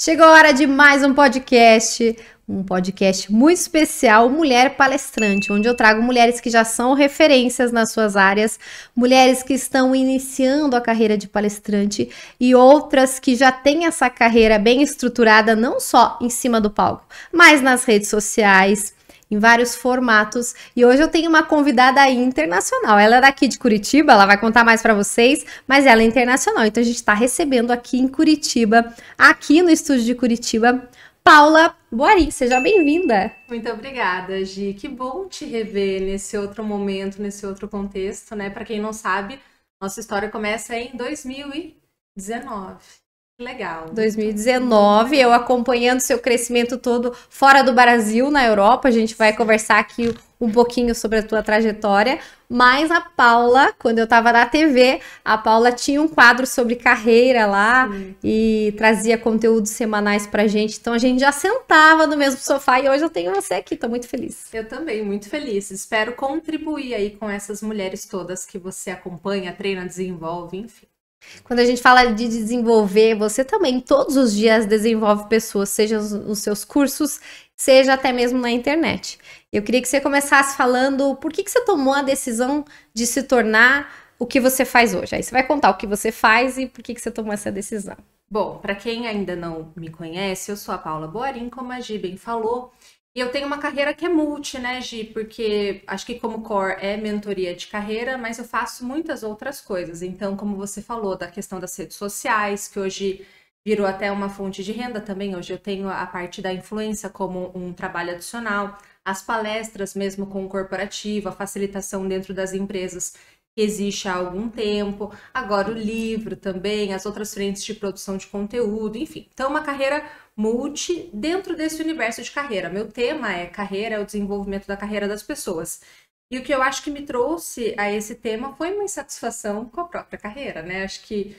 Chegou a hora de mais um podcast muito especial, Mulher Palestrante, onde eu trago mulheres que já são referências nas suas áreas, mulheres que estão iniciando a carreira de palestrante e outras que já têm essa carreira bem estruturada, não só em cima do palco, mas nas redes sociais, em vários formatos. E hoje eu tenho uma convidada internacional. Ela é daqui de Curitiba, ela vai contar mais para vocês, mas ela é internacional. Então a gente está recebendo aqui em Curitiba, aqui no estúdio de Curitiba, Paula Boarin. Seja bem-vinda. Muito obrigada, Gi. Que bom te rever nesse outro momento, nesse outro contexto, né? Para quem não sabe, nossa história começa em 2019. Legal. 2019, eu acompanhando seu crescimento todo fora do Brasil, na Europa. A gente vai conversar aqui um pouquinho sobre a tua trajetória. Mas a Paula, quando eu tava na TV, a Paula tinha um quadro sobre carreira lá. Sim. E trazia conteúdos semanais pra gente. Então a gente já sentava no mesmo sofá e hoje eu tenho você aqui, tô muito feliz. Eu também, muito feliz. Espero contribuir aí com essas mulheres todas que você acompanha, treina, desenvolve, enfim. Quando a gente fala de desenvolver, você também todos os dias desenvolve pessoas, seja nos seus cursos, seja até mesmo na internet. Eu queria que você começasse falando por que você tomou a decisão de se tornar o que você faz hoje. Aí você vai contar o que você faz e por que você tomou essa decisão. Bom, para quem ainda não me conhece, eu sou a Paula Boarin, como a Gi bem falou. E eu tenho uma carreira que é multi, né, Gi? Porque acho que como core é mentoria de carreira, mas eu faço muitas outras coisas. Então, como você falou, da questão das redes sociais, que hoje virou até uma fonte de renda também. Hoje eu tenho a parte da influência como um trabalho adicional. As palestras mesmo com o corporativo, a facilitação dentro das empresas que existe há algum tempo. Agora o livro também, as outras frentes de produção de conteúdo, enfim. Então, uma carreira multi dentro desse universo de carreira. Meu tema é carreira, é o desenvolvimento da carreira das pessoas. E o que eu acho que me trouxe a esse tema foi uma insatisfação com a própria carreira, né? Acho que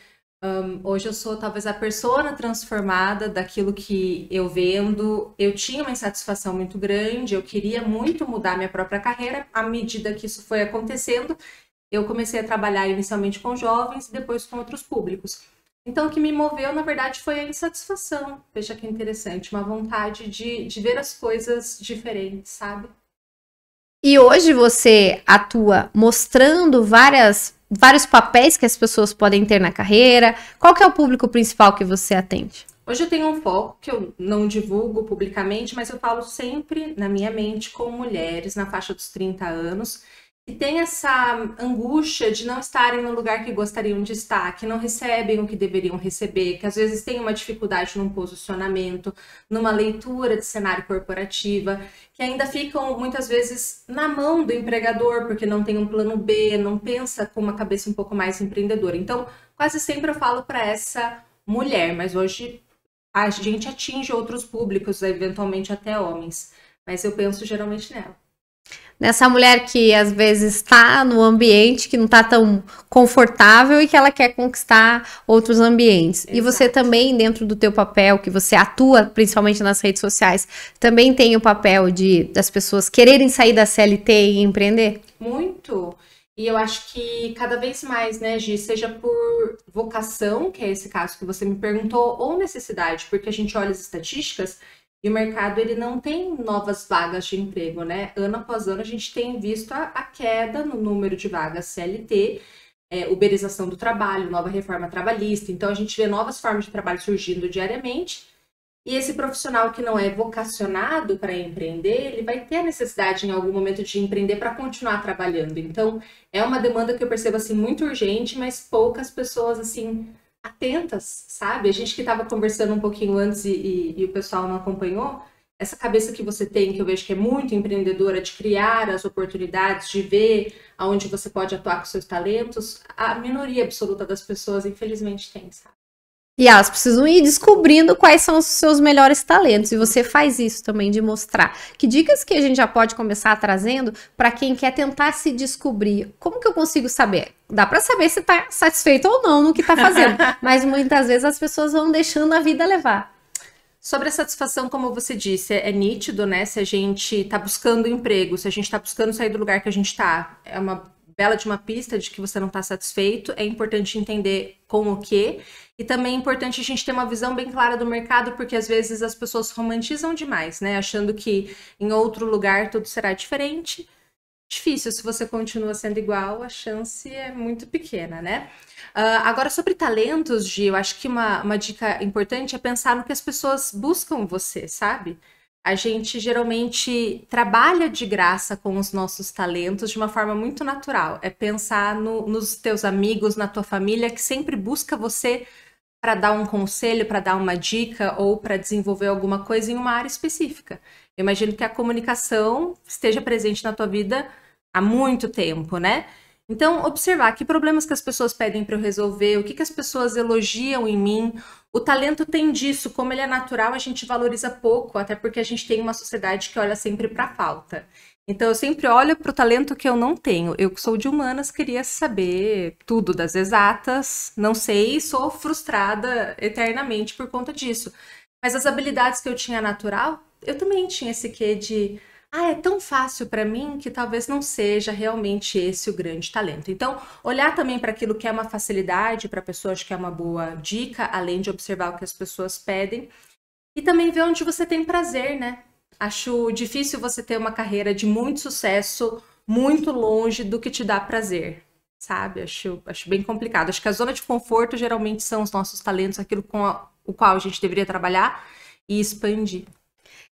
hoje eu sou talvez a persona transformada daquilo que eu vendo. Eu tinha uma insatisfação muito grande, eu queria muito mudar minha própria carreira. À medida que isso foi acontecendo, eu comecei a trabalhar inicialmente com jovens e depois com outros públicos. Então, o que me moveu, na verdade, foi a insatisfação. Veja que interessante, uma vontade de ver as coisas diferentes, sabe? E hoje você atua mostrando vários papéis que as pessoas podem ter na carreira. Qual que é o público principal que você atende? Hoje eu tenho um foco que eu não divulgo publicamente, mas eu falo sempre na minha mente com mulheres na faixa dos 30 anos. E tem essa angústia de não estarem no lugar que gostariam de estar, que não recebem o que deveriam receber, que às vezes tem uma dificuldade num posicionamento, numa leitura de cenário corporativa, que ainda ficam muitas vezes na mão do empregador, porque não tem um plano B, não pensa com uma cabeça um pouco mais empreendedora. Então, quase sempre eu falo para essa mulher, mas hoje a gente atinge outros públicos, eventualmente até homens, mas eu penso geralmente nela. Nessa mulher que às vezes está no ambiente que não está tão confortável e que ela quer conquistar outros ambientes. Exato. E você também, dentro do teu papel, que você atua principalmente nas redes sociais, também tem o papel das pessoas quererem sair da CLT e empreender? Muito. E eu acho que cada vez mais, né, Gi, seja por vocação, que é esse caso que você me perguntou, ou necessidade, porque a gente olha as estatísticas e o mercado, ele não tem novas vagas de emprego, né? Ano após ano, a gente tem visto a queda no número de vagas CLT, uberização do trabalho, nova reforma trabalhista. Então, a gente vê novas formas de trabalho surgindo diariamente. E esse profissional que não é vocacionado para empreender, ele vai ter a necessidade, em algum momento, de empreender para continuar trabalhando. Então, é uma demanda que eu percebo, assim, muito urgente, mas poucas pessoas, assim, atentas, sabe? A gente que estava conversando um pouquinho antes e o pessoal não acompanhou, essa cabeça que você tem, que eu vejo que é muito empreendedora, de criar as oportunidades, de ver aonde você pode atuar com seus talentos, a minoria absoluta das pessoas, infelizmente, tem, sabe? E elas precisam ir descobrindo quais são os seus melhores talentos. E você faz isso também, de mostrar. Que dicas que a gente já pode começar trazendo para quem quer tentar se descobrir? Como que eu consigo saber? Dá para saber se tá satisfeito ou não no que tá fazendo. Mas muitas vezes as pessoas vão deixando a vida levar. Sobre a satisfação, como você disse, é nítido, né? Se a gente tá buscando emprego, se a gente tá buscando sair do lugar que a gente tá, é uma bela de uma pista de que você não está satisfeito, é importante entender com o quê, e também é importante a gente ter uma visão bem clara do mercado, porque às vezes as pessoas romantizam demais, né? Achando que em outro lugar tudo será diferente. Difícil, se você continua sendo igual, a chance é muito pequena, né? Agora, sobre talentos, Gi, eu acho que uma dica importante é pensar no que as pessoas buscam em você, sabe? A gente geralmente trabalha de graça com os nossos talentos de uma forma muito natural. É pensar nos teus amigos, na tua família, que sempre busca você para dar um conselho, para dar uma dica ou para desenvolver alguma coisa em uma área específica. Eu imagino que a comunicação esteja presente na tua vida há muito tempo, né? Então, observar que problemas que as pessoas pedem para eu resolver, o que as pessoas elogiam em mim. O talento tem disso, como ele é natural, a gente valoriza pouco, até porque a gente tem uma sociedade que olha sempre para a falta. Então, eu sempre olho para o talento que eu não tenho. Eu que sou de humanas, queria saber tudo das exatas, não sei, sou frustrada eternamente por conta disso. Mas as habilidades que eu tinha natural, eu também tinha esse quê de é tão fácil para mim que talvez não seja realmente esse o grande talento. Então, olhar também para aquilo que é uma facilidade para a pessoa, acho que é uma boa dica, além de observar o que as pessoas pedem. E também ver onde você tem prazer, né? Acho difícil você ter uma carreira de muito sucesso, muito longe do que te dá prazer, sabe? Acho bem complicado. Acho que a zona de conforto geralmente são os nossos talentos, aquilo com o qual a gente deveria trabalhar e expandir.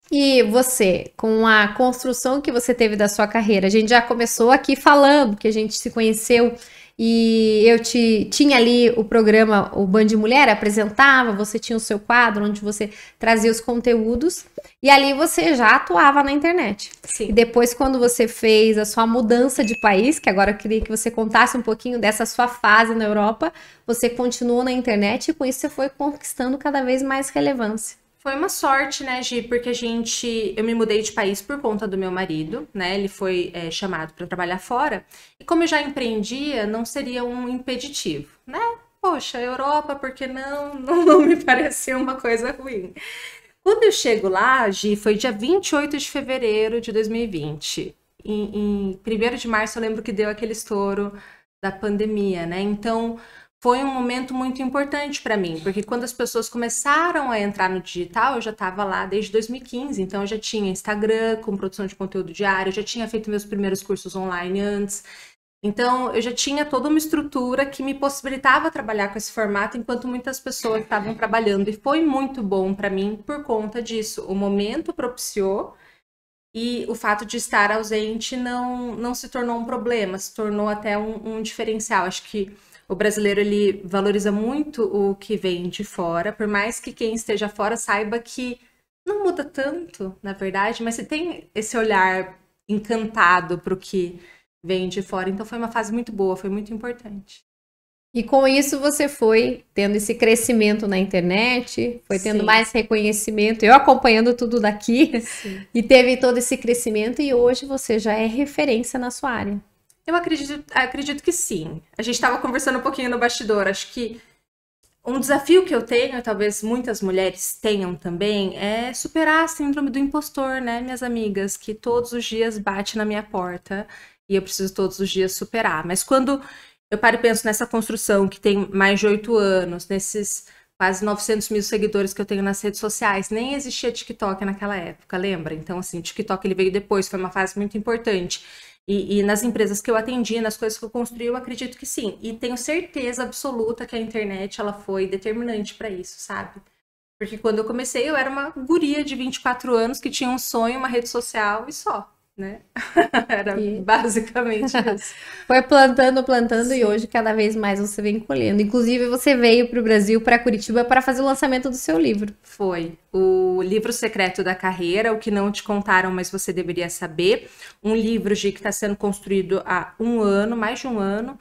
E você, com a construção que você teve da sua carreira, a gente já começou aqui falando que a gente se conheceu e eu tinha ali o programa, o Band Mulher apresentava, você tinha o seu quadro onde você trazia os conteúdos e ali você já atuava na internet. Sim. E depois, quando você fez a sua mudança de país, que agora eu queria que você contasse um pouquinho dessa sua fase na Europa, você continuou na internet e com isso você foi conquistando cada vez mais relevância. Foi uma sorte, né, Gi? Porque eu me mudei de país por conta do meu marido, né? Ele foi chamado para trabalhar fora. E como eu já empreendia, não seria um impeditivo, né? Poxa, Europa, por que não? Não me pareceu uma coisa ruim. Quando eu chego lá, Gi, foi dia 28 de fevereiro de 2020. Em 1º de março eu lembro que deu aquele estouro da pandemia, né? Então, foi um momento muito importante para mim, porque quando as pessoas começaram a entrar no digital, eu já estava lá desde 2015, então eu já tinha Instagram com produção de conteúdo diário, eu já tinha feito meus primeiros cursos online antes, então eu já tinha toda uma estrutura que me possibilitava trabalhar com esse formato enquanto muitas pessoas estavam trabalhando, e foi muito bom para mim por conta disso. O momento propiciou e o fato de estar ausente não se tornou um problema, se tornou até um diferencial. Acho que o brasileiro, ele valoriza muito o que vem de fora, por mais que quem esteja fora saiba que não muda tanto, na verdade, mas você tem esse olhar encantado para o que vem de fora. Então foi uma fase muito boa, foi muito importante. E com isso você foi tendo esse crescimento na internet, foi tendo Sim. mais reconhecimento, eu acompanhando tudo daqui, Sim. e teve todo esse crescimento e hoje você já é referência na sua área. Eu acredito que sim. A gente estava conversando um pouquinho no bastidor. Acho que um desafio que eu tenho, talvez muitas mulheres tenham também, é superar a síndrome do impostor, né, minhas amigas? Que todos os dias bate na minha porta e eu preciso todos os dias superar. Mas quando eu paro e penso nessa construção que tem mais de 8 anos, nesses quase 900 mil seguidores que eu tenho nas redes sociais, nem existia TikTok naquela época, lembra? Então, assim, o TikTok ele veio depois, foi uma fase muito importante. E nas empresas que eu atendi, nas coisas que eu construí, eu acredito que sim. E tenho certeza absoluta que a internet ela foi determinante para isso, sabe? Porque quando eu comecei, eu era uma guria de 24 anos que tinha um sonho, uma rede social e só, né? Era basicamente isso. Foi plantando Sim. e hoje cada vez mais você vem colhendo. Inclusive, você veio para o Brasil, para Curitiba, para fazer o lançamento do seu livro. Foi o Livro Secreto da Carreira, o que não te contaram, mas você deveria saber. Um livro, Gi, que está sendo construído há um ano, mais de um ano,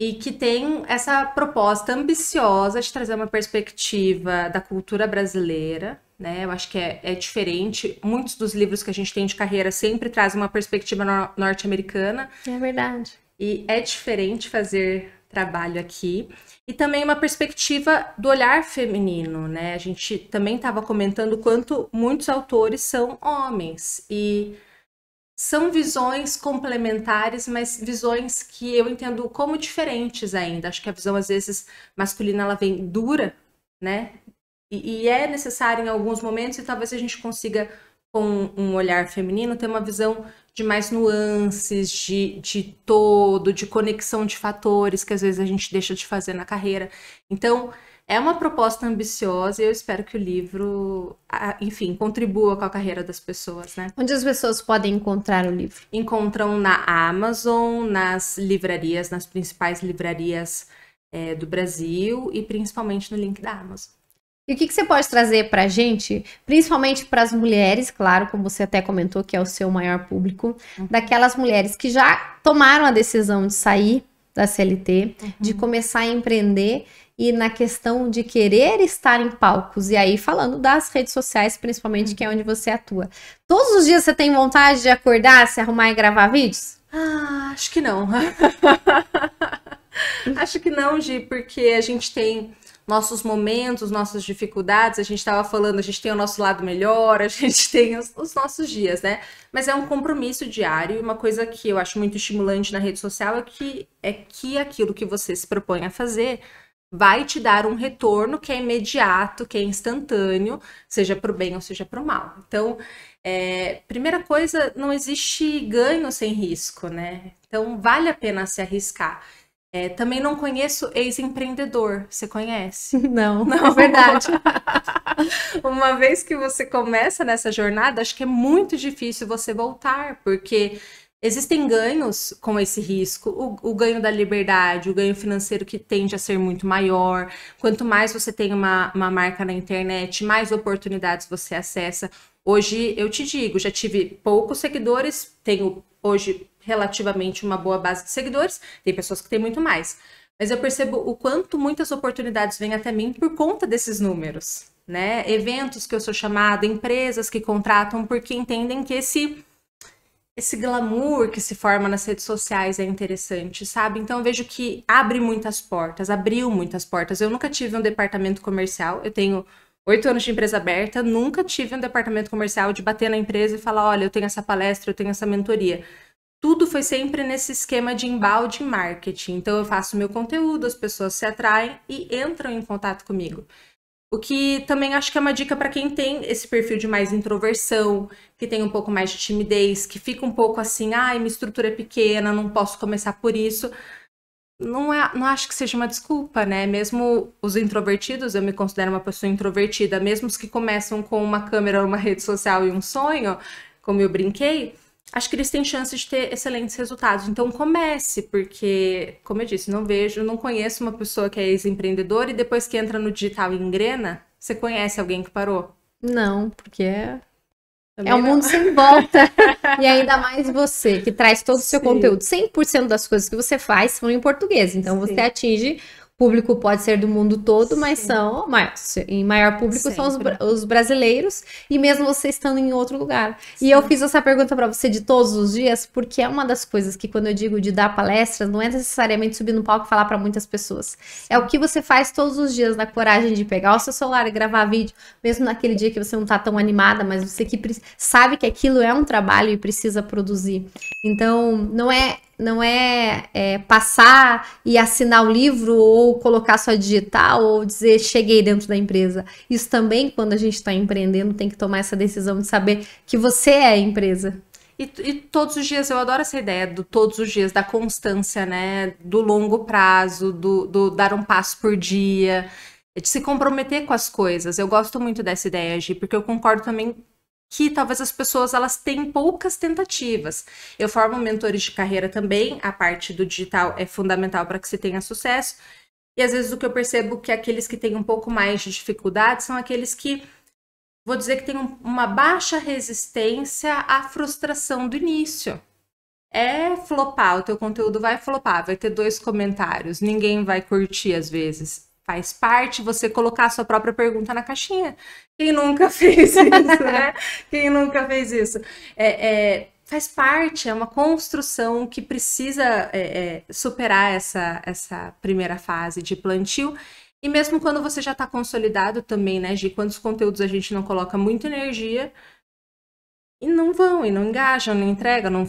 e que tem essa proposta ambiciosa de trazer uma perspectiva da cultura brasileira, né? Eu acho que é diferente. Muitos dos livros que a gente tem de carreira sempre trazem uma perspectiva norte-americana. É verdade. E é diferente fazer trabalho aqui. E também uma perspectiva do olhar feminino, né? A gente também estava comentando quanto muitos autores são homens. E são visões complementares, mas visões que eu entendo como diferentes ainda. Acho que a visão, às vezes, masculina, ela vem dura, né? E é necessário em alguns momentos, e talvez a gente consiga, com um olhar feminino, ter uma visão de mais nuances, de todo, de conexão de fatores que às vezes a gente deixa de fazer na carreira. Então, é uma proposta ambiciosa e eu espero que o livro, enfim, contribua com a carreira das pessoas, né? Onde as pessoas podem encontrar o livro? Encontram na Amazon, nas livrarias, nas principais livrarias do Brasil e principalmente no link da Amazon. E o que você pode trazer para a gente, principalmente para as mulheres, claro, como você até comentou, que é o seu maior público, daquelas mulheres que já tomaram a decisão de sair da CLT, de começar a empreender e na questão de querer estar em palcos, e aí falando das redes sociais, principalmente, que é onde você atua. Todos os dias você tem vontade de acordar, se arrumar e gravar vídeos? Acho que não. Acho que não, Gi, porque a gente tem nossos momentos, nossas dificuldades, a gente estava falando, a gente tem o nosso lado melhor, a gente tem os nossos dias, né? Mas é um compromisso diário, e uma coisa que eu acho muito estimulante na rede social é que aquilo que você se propõe a fazer vai te dar um retorno que é imediato, que é instantâneo, seja para o bem ou seja para o mal. Então, primeira coisa, não existe ganho sem risco, né? Então, vale a pena se arriscar. Também não conheço ex-empreendedor. Você conhece? Não, é verdade. Uma vez que você começa nessa jornada, acho que é muito difícil você voltar, porque existem ganhos com esse risco. O ganho da liberdade, o ganho financeiro que tende a ser muito maior. Quanto mais você tem uma marca na internet, mais oportunidades você acessa. Hoje, eu te digo, já tive poucos seguidores, tenho hoje relativamente uma boa base de seguidores, tem pessoas que têm muito mais. Mas eu percebo o quanto muitas oportunidades vêm até mim por conta desses números, né? Eventos que eu sou chamada, empresas que contratam porque entendem que esse glamour que se forma nas redes sociais é interessante, sabe? Então eu vejo que abriu muitas portas. Eu nunca tive um departamento comercial, eu tenho 8 anos de empresa aberta, nunca tive um departamento comercial de bater na empresa e falar, olha, eu tenho essa palestra, eu tenho essa mentoria. Tudo foi sempre nesse esquema de embalde em marketing. Então eu faço meu conteúdo, as pessoas se atraem e entram em contato comigo. O que também acho que é uma dica para quem tem esse perfil de mais introversão, que tem um pouco mais de timidez, que fica um pouco assim, ai, minha estrutura é pequena, não posso começar por isso. Não acho que seja uma desculpa, né? Mesmo os introvertidos, eu me considero uma pessoa introvertida, mesmo os que começam com uma câmera, uma rede social e um sonho, como eu brinquei, acho que eles têm chance de ter excelentes resultados. Então comece, porque, como eu disse, não conheço uma pessoa que é ex-empreendedora e depois que entra no digital e engrena, você conhece alguém que parou? Não, porque é um mundo sem volta. E ainda mais você, que traz todo o seu conteúdo. 100% das coisas que você faz são em português. Então você atinge... O público pode ser do mundo todo, mas em maior público são os brasileiros, e mesmo você estando em outro lugar. Sim. E eu fiz essa pergunta para você de todos os dias, porque é uma das coisas que quando eu digo de dar palestras, não é necessariamente subir no palco e falar para muitas pessoas. Sim. É o que você faz todos os dias, na coragem de pegar o seu celular e gravar vídeo, mesmo naquele dia que você não tá tão animada, mas você que sabe que aquilo é um trabalho e precisa produzir. Então, não é passar e assinar o livro ou colocar só digital ou dizer cheguei dentro da empresa. Isso também, quando a gente está empreendendo, tem que tomar essa decisão de saber que você é a empresa. E todos os dias, eu adoro essa ideia do todos os dias, da constância, né? Do longo prazo, do dar um passo por dia, de se comprometer com as coisas. Eu gosto muito dessa ideia, Gi, porque eu concordo também que talvez as pessoas elas tenham poucas tentativas. Eu formo mentores de carreira também, a parte do digital é fundamental para que se tenha sucesso. E às vezes o que eu percebo que aqueles que têm um pouco mais de dificuldade são aqueles que, vou dizer que têm uma baixa resistência à frustração do início. É flopar, o teu conteúdo vai flopar, vai ter 2 comentários, ninguém vai curtir às vezes. Faz parte você colocar a sua própria pergunta na caixinha. Quem nunca fez isso, né? Quem nunca fez isso? Faz parte, é uma construção que precisa superar essa primeira fase de plantio. E mesmo quando você já está consolidado também, né, Gi? Quantos conteúdos a gente não coloca muita energia e não vão, e não engajam, não entregam, não,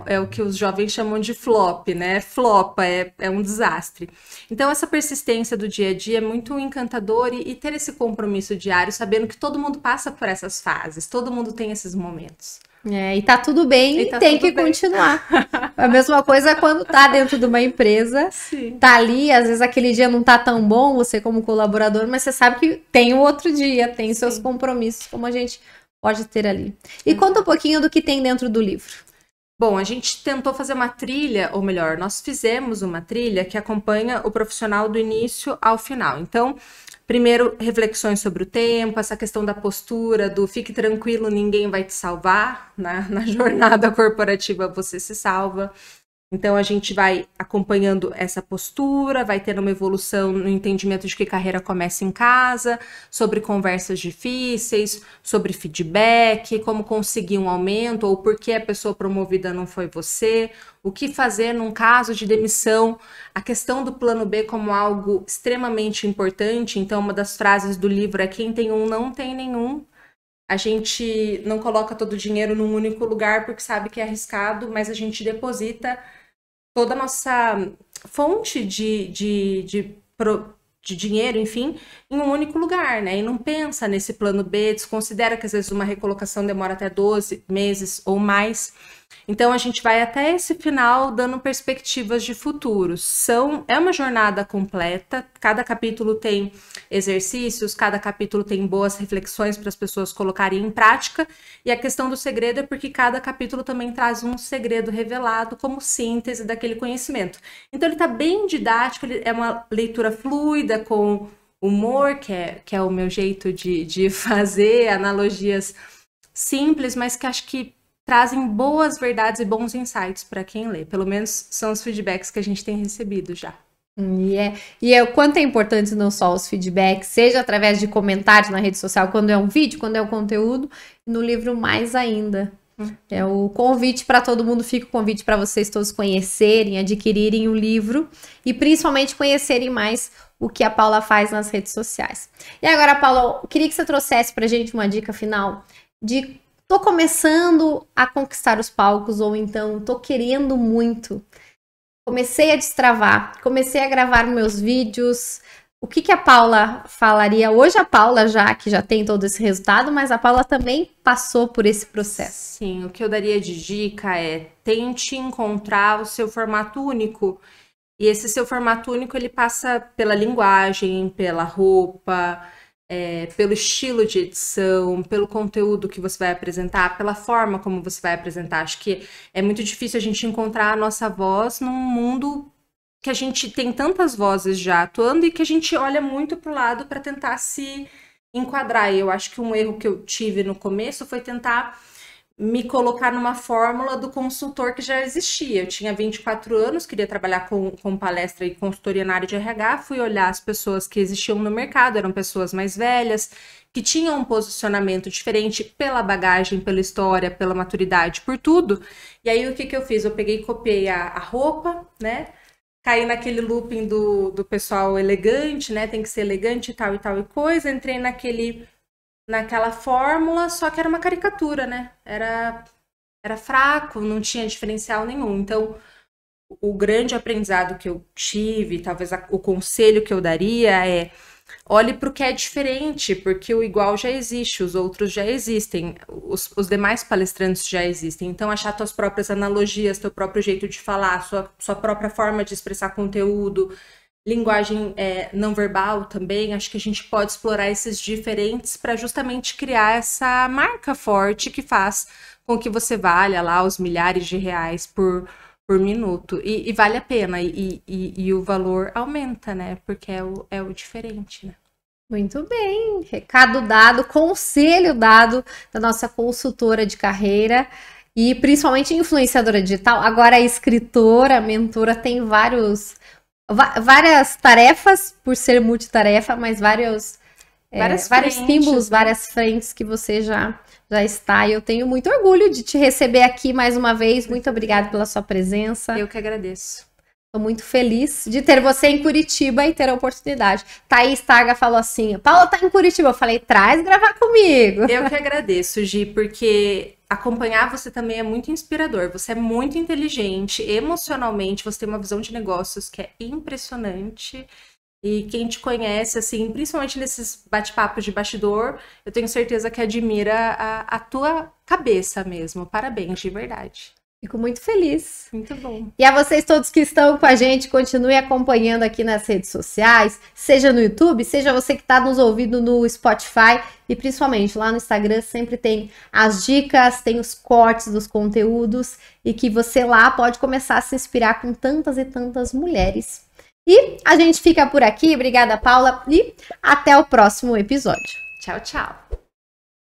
é o que os jovens chamam de flop, né? Flopa, é um desastre. Então, essa persistência do dia a dia é muito encantador e ter esse compromisso diário, sabendo que todo mundo passa por essas fases, todo mundo tem esses momentos. E tá tudo bem e tem que continuar. A mesma coisa quando tá dentro de uma empresa, Sim. Tá ali, às vezes aquele dia não tá tão bom, você como colaborador, mas você sabe que tem o outro dia, tem seus compromissos, como a gente pode ter ali. E conta um pouquinho do que tem dentro do livro. Bom, a gente tentou fazer uma trilha, ou melhor, nós fizemos uma trilha que acompanha o profissional do início ao final. Então, primeiro, reflexões sobre o tempo, essa questão da postura, do fique tranquilo, ninguém vai te salvar, na jornada corporativa você se salva. Então, a gente vai acompanhando essa postura, vai tendo uma evolução no entendimento de que carreira começa em casa, sobre conversas difíceis, sobre feedback, como conseguir um aumento, ou por que a pessoa promovida não foi você, o que fazer num caso de demissão, a questão do plano B como algo extremamente importante. Então, uma das frases do livro é: quem tem um não tem nenhum. A gente não coloca todo o dinheiro num único lugar porque sabe que é arriscado, mas a gente deposita toda a nossa fonte de dinheiro, enfim, em um único lugar, né? E não pensa nesse plano B, desconsidera que às vezes uma recolocação demora até 12 meses ou mais. Então, a gente vai até esse final dando perspectivas de futuros. É uma jornada completa, cada capítulo tem exercícios, cada capítulo tem boas reflexões para as pessoas colocarem em prática, e a questão do segredo é porque cada capítulo também traz um segredo revelado como síntese daquele conhecimento. Então, ele está bem didático, é uma leitura fluida, com humor, que é o meu jeito de fazer, analogias simples, mas que acho que trazem boas verdades e bons insights para quem lê. Pelo menos são os feedbacks que a gente tem recebido já. E o quanto é importante não só os feedbacks, seja através de comentários na rede social, quando é um vídeo, quando é um conteúdo, no livro mais ainda. É o convite para todo mundo, fica o convite para vocês todos conhecerem, adquirirem o livro e principalmente conhecerem mais o que a Paula faz nas redes sociais. E agora, Paula, eu queria que você trouxesse para a gente uma dica final de tô começando a conquistar os palcos, ou então tô querendo muito. Comecei a destravar, comecei a gravar meus vídeos. O que a Paula falaria? Hoje a Paula que já tem todo esse resultado, mas a Paula também passou por esse processo. Sim, o que eu daria de dica é: tente encontrar o seu formato único. E esse seu formato único, ele passa pela linguagem, pela roupa, pelo estilo de edição, pelo conteúdo que você vai apresentar, pela forma como você vai apresentar. Acho que é muito difícil a gente encontrar a nossa voz num mundo que a gente tem tantas vozes já atuando e que a gente olha muito para o lado para tentar se enquadrar. E eu acho que um erro que eu tive no começo foi tentar me colocar numa fórmula do consultor que já existia. Eu tinha 24 anos, queria trabalhar com palestra e consultoria na área de RH, fui olhar as pessoas que existiam no mercado, eram pessoas mais velhas, que tinham um posicionamento diferente pela bagagem, pela história, pela maturidade, por tudo. E aí o que eu fiz? Eu peguei e copiei a roupa, né? Caí naquele looping do pessoal elegante, né? Tem que ser elegante e tal e coisa. Entrei naquela fórmula, só que era uma caricatura, né? Era fraco, não tinha diferencial nenhum. Então, o grande aprendizado que eu tive, talvez o conselho que eu daria é: olhe para o que é diferente, porque o igual já existe, os outros já existem, os demais palestrantes já existem. Então, achar suas próprias analogias, seu próprio jeito de falar, sua própria forma de expressar conteúdo, linguagem não verbal também. Acho que a gente pode explorar esses diferentes para justamente criar essa marca forte que faz com que você valha lá os milhares de reais por minuto. E vale a pena, e o valor aumenta, né? Porque é o diferente, né? Muito bem, recado dado, conselho dado da nossa consultora de carreira e principalmente influenciadora digital, agora escritora, mentora, tem várias tarefas, por ser multitarefa, mas vários símbolos, várias frentes que você já está. E eu tenho muito orgulho de te receber aqui mais uma vez. Muito obrigada pela sua presença. Eu que agradeço. Estou muito feliz de ter você em Curitiba e ter a oportunidade. Thaís Targa falou assim: Paula tá em Curitiba. Eu falei: traz gravar comigo. Eu que agradeço, Gi, porque acompanhar você também é muito inspirador. Você é muito inteligente, emocionalmente, você tem uma visão de negócios que é impressionante. E quem te conhece, assim, principalmente nesses bate-papos de bastidor, eu tenho certeza que admira a tua cabeça mesmo. Parabéns, de verdade. Fico muito feliz. Muito bom. E a vocês todos que estão com a gente, continue acompanhando aqui nas redes sociais, seja no YouTube, seja você que está nos ouvindo no Spotify e principalmente lá no Instagram, sempre tem as dicas, tem os cortes dos conteúdos e que você lá pode começar a se inspirar com tantas e tantas mulheres. E a gente fica por aqui. Obrigada, Paula, e até o próximo episódio. Tchau, tchau.